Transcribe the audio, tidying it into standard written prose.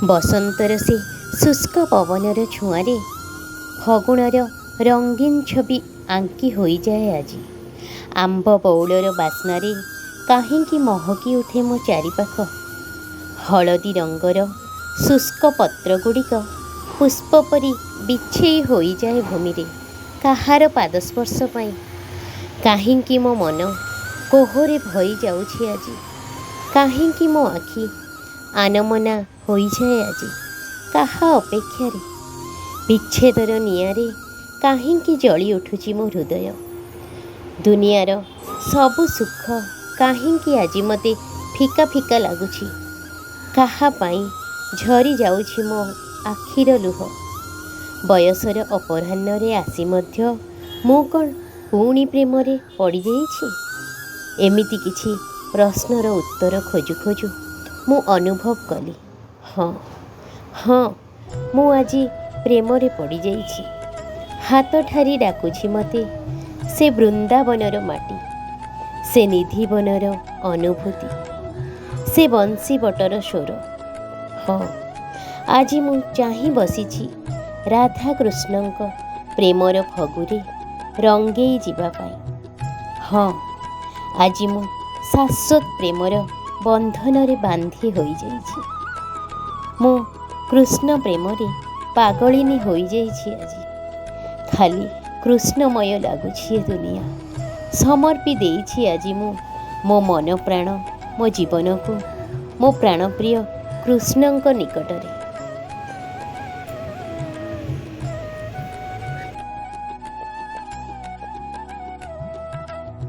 ବସନ୍ତର ସେ ଶୁଷ୍କ ପବନର ଛୁଆଁରେ ଫଗୁଣର ରଙ୍ଗୀନ ଛବି ଆଙ୍କି ହୋଇଯାଏ ଆଜି। ଆମ୍ବ ବଉଳର ବାସ୍ନାରେ କାହିଁକି ମହକି ଉଠେ ମୋ ଚାରିପାଖ। ହଳଦୀ ରଙ୍ଗର ଶୁଷ୍କ ପତ୍ରଗୁଡ଼ିକ ପୁଷ୍ପ ପରି ବିଛେଇ ହୋଇଯାଏ ଭୂମିରେ କାହାର ପାଦସ୍ପର୍ଶ ପାଇଁ। କାହିଁକି ମୋ ମନ କୋହରେ ଭଇ ଯାଉଛି ଆଜି। କାହିଁକି ମୋ ଆଖି ଆନମନା ହୋଇଯାଏ ଆଜି କାହା ଅପେକ୍ଷାରେ। ବିଚ୍ଛେଦର ନିଆଁରେ କାହିଁକି ଜଳି ଉଠୁଛି ମୋ ହୃଦୟ। ଦୁନିଆର ସବୁ ସୁଖ କାହିଁକି ଆଜି ମୋତେ ଫିକା ଫିକା ଲାଗୁଛି। କାହା ପାଇଁ ଝରି ଯାଉଛି ମୋ ଆଖିର ଲୁହ। ବୟସର ଅପରାହ୍ନରେ ଆସି ମଧ୍ୟ ମୁଁ କ'ଣ ପୁଣି ପ୍ରେମରେ ପଡ଼ିଯାଇଛି। ଏମିତି କିଛି ପ୍ରଶ୍ନର ଉତ୍ତର ଖୋଜୁ ଖୋଜୁ ମୁଁ ଅନୁଭବ କଲି, ହଁ ମୁଁ ଆଜି ପ୍ରେମରେ ପଡ଼ିଯାଇଛି। ହାତ ଠାରି ଡାକୁଛି ମୋତେ ସେ ବୃନ୍ଦାବନର ମାଟି, ସେ ନିଧିବନର ଅନୁଭୂତି, ସେ ବଂଶୀ ବଟର ସ୍ୱର। ହଁ, ଆଜି ମୁଁ ଚାହିଁ ବସିଛି ରାଧାକୃଷ୍ଣଙ୍କ ପ୍ରେମର ଫଗୁରେ ରଙ୍ଗେଇ ଯିବା ପାଇଁ। ହଁ, ଆଜି ମୁଁ ଶାଶ୍ୱତ ପ୍ରେମର ବନ୍ଧନରେ ବାନ୍ଧି ହୋଇଯାଇଛି। ମୁଁ କୃଷ୍ଣ ପ୍ରେମରେ ପାଗଳିନୀ ହୋଇଯାଇଛି ଆଜି। ଖାଲି କୃଷ୍ଣମୟ ଲାଗୁଛି ଏ ଦୁନିଆ। ସମର୍ପି ଦେଇଛି ଆଜି ମୁଁ ମୋ ମନ ପ୍ରାଣ ମୋ ଜୀବନକୁ ମୋ ପ୍ରାଣପ୍ରିୟ କୃଷ୍ଣଙ୍କ ନିକଟରେ।